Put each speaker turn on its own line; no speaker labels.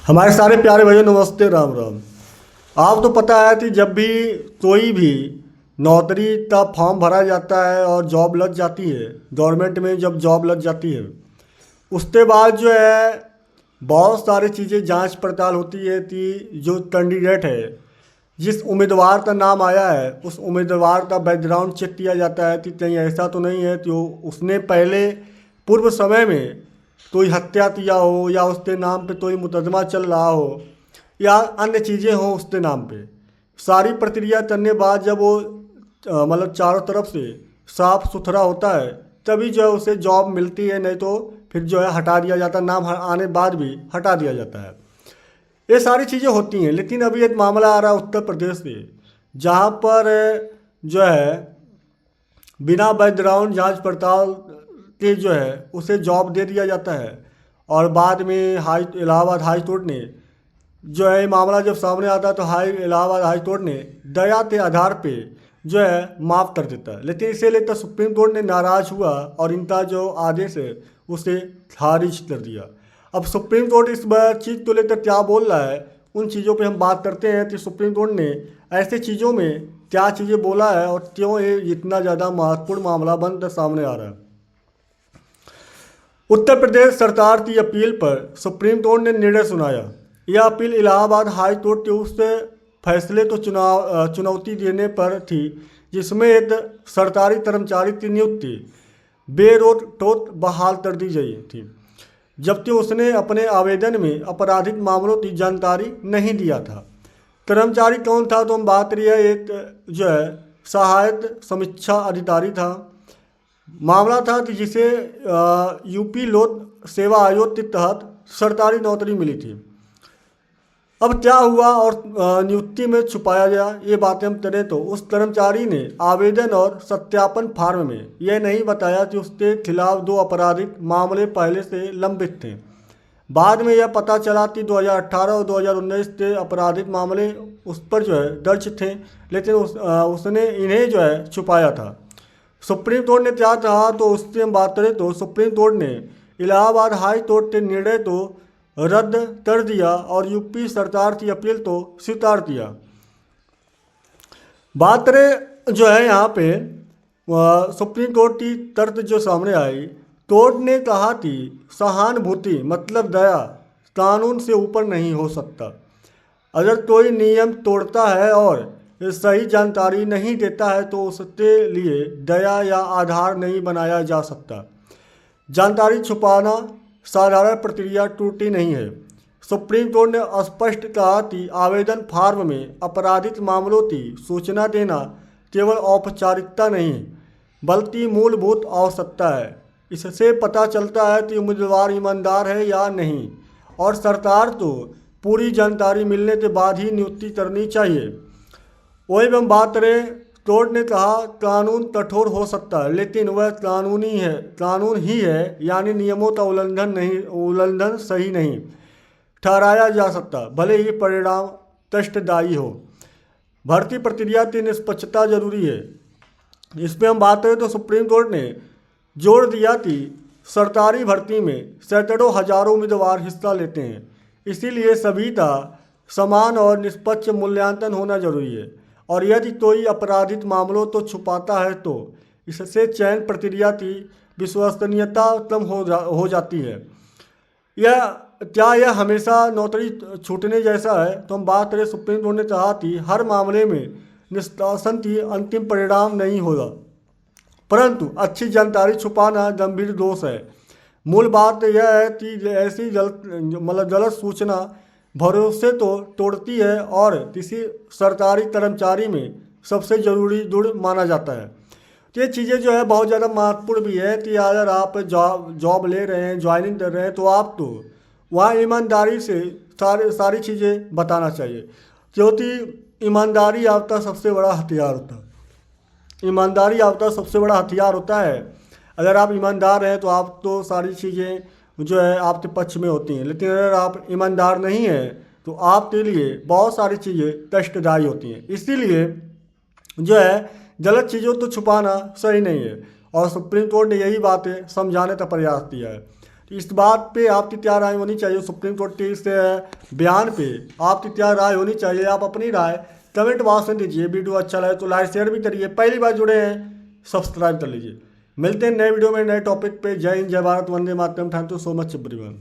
हमारे सारे प्यारे भाइयों नमस्ते, राम राम। आप तो पता है कि जब भी कोई भी नौकरी का फॉर्म भरा जाता है और जॉब लग जाती है, गवर्नमेंट में जब जॉब लग जाती है उसके बाद जो है बहुत सारी चीज़ें जांच पड़ताल होती है कि जो कैंडिडेट है, जिस उम्मीदवार का नाम आया है उस उम्मीदवार का बैकग्राउंड चेक किया जाता है कि कहीं ऐसा तो नहीं है कि उसने पहले पूर्व समय में कोई हत्या किया हो या उसके नाम पे कोई मुकदमा चल रहा हो या अन्य चीज़ें हों उसके नाम पे। सारी प्रक्रिया करने बाद जब वो मतलब चारों तरफ से साफ सुथरा होता है तभी जो है उसे जॉब मिलती है, नहीं तो फिर जो है हटा दिया जाता है, नाम आने बाद भी हटा दिया जाता है। ये सारी चीज़ें होती हैं, लेकिन अभी एक मामला आ रहा है उत्तर प्रदेश से, जहाँ पर जो है बिना बैकग्राउंड जांच पड़ताल के जो है उसे जॉब दे दिया जाता है। और बाद में इलाहाबाद हाई कोर्ट ने जो है मामला जब सामने आता है तो इलाहाबाद हाई कोर्ट ने दया के आधार पे जो है माफ़ कर देता है, लेकिन इसे लेकर सुप्रीम कोर्ट ने नाराज़ हुआ और इनका जो आदेश है उसे खारिज कर दिया। अब सुप्रीम कोर्ट इस चीज़ को लेकर क्या बोल रहा है, उन चीज़ों पे हम बात करते हैं कि सुप्रीम कोर्ट ने ऐसे चीज़ों में क्या चीज़ें बोला है और क्यों ये इतना ज़्यादा महत्वपूर्ण मामला बनकर सामने आ रहा है। उत्तर प्रदेश सरकार की अपील पर सुप्रीम कोर्ट ने निर्णय सुनाया। यह अपील इलाहाबाद हाई कोर्ट के उस फैसले को चुनौती देने पर थी जिसमें एक सरकारी कर्मचारी की नियुक्ति बेरोक-टोक बहाल कर दी गई थी, जबकि उसने अपने आवेदन में आपराधिक मामलों की जानकारी नहीं दिया था। कर्मचारी कौन था, तो हम बात रही है एक जो है सहायक समीक्षा अधिकारी था। मामला था कि जिसे यूपी लोक सेवा आयोग के तहत सरकारी नौकरी मिली थी। अब क्या हुआ और नियुक्ति में छुपाया गया, ये बातें हम करें तो उस कर्मचारी ने आवेदन और सत्यापन फार्म में यह नहीं बताया कि उसके खिलाफ 2 आपराधिक मामले पहले से लंबित थे। बाद में यह पता चला कि 2018 और 2019 के आपराधिक मामले उस पर जो है दर्ज थे, लेकिन उसने इन्हें जो है छुपाया था। सुप्रीम कोर्ट ने क्या कहा, तो उससे हम बात करें तो सुप्रीम कोर्ट ने इलाहाबाद हाई कोर्ट के निर्णय को रद्द कर दिया और यूपी सरकार की अपील तो स्वीकार किया। बात करें जो है यहाँ पे सुप्रीम कोर्ट की तर्क जो सामने आई, कोर्ट ने कहा कि सहानुभूति मतलब दया कानून से ऊपर नहीं हो सकता। अगर कोई नियम तोड़ता है और सही जानकारी नहीं देता है तो उसके लिए दया या आधार नहीं बनाया जा सकता। जानकारी छुपाना साधारण प्रक्रिया टूटी नहीं है। सुप्रीम कोर्ट ने स्पष्ट कहा कि आवेदन फार्म में आपराधिक मामलों की सूचना देना केवल औपचारिकता नहीं बल्कि मूलभूत आवश्यकता है। इससे पता चलता है कि उम्मीदवार ईमानदार है या नहीं, और सरकार को पूरी जानकारी मिलने के बाद ही नियुक्ति करनी चाहिए। वही हम बात करें, कोर्ट ने कहा कानून कठोर हो सकता है लेकिन वह कानून ही है, यानी नियमों का उल्लंघन सही नहीं ठहराया जा सकता, भले ही परिणाम कष्टदायी हो। भर्ती प्रक्रिया की निष्पक्षता जरूरी है। इस पर हम बात करें तो सुप्रीम कोर्ट ने जोर दिया कि सरकारी भर्ती में सैकड़ों हजारों उम्मीदवार हिस्सा लेते हैं, इसीलिए सभी का समान और निष्पक्ष मूल्यांकन होना जरूरी है। और यदि कोई आपराधिक मामलों तो छुपाता है तो इससे चयन प्रक्रिया की विश्वसनीयता कम हो जाती है। यह हमेशा नौकरी छूटने जैसा है, तो हम बात करें सुप्रीम कोर्ट ने कहा कि हर मामले में निष्कासन की अंतिम परिणाम नहीं होगा, परंतु अच्छी जानकारी छुपाना गंभीर दोष है। मूल बात यह है कि ऐसी गलत सूचना भरोसे तो तोड़ती है और किसी सरकारी कर्मचारी में सबसे ज़रूरी गुण माना जाता है। तो ये चीज़ें जो है बहुत ज़्यादा महत्वपूर्ण भी है कि अगर आप जॉब ले रहे हैं, ज्वाइनिंग कर रहे हैं, तो आप तो वहाँ ईमानदारी से सारी चीज़ें बताना चाहिए, क्योंकि ईमानदारी आपका सबसे बड़ा हथियार होता है। ईमानदारी आपका सबसे बड़ा हथियार होता है। अगर आप ईमानदार हैं तो आप तो सारी चीज़ें जो है आपके पक्ष में होती हैं, लेकिन अगर आप ईमानदार नहीं हैं तो आपके लिए बहुत सारी चीज़ें कष्टदायी होती हैं। इसीलिए जो है गलत चीज़ों को छुपाना सही नहीं है, और सुप्रीम कोर्ट ने यही बातें समझाने का प्रयास किया है। तो इस बात पे आपकी क्या राय होनी चाहिए, सुप्रीम कोर्ट के इस बयान पे आपकी क्या राय होनी चाहिए? आप अपनी राय कमेंट बॉक्स में दीजिए। वीडियो अच्छा लगे तो लाइक शेयर भी करिए। पहली बार जुड़े हैं सब्सक्राइब कर लीजिए। मिलते हैं नए वीडियो में नए टॉपिक पे। जय हिंद, जय भारत, वंदे मातरम। Thank you so much everyone.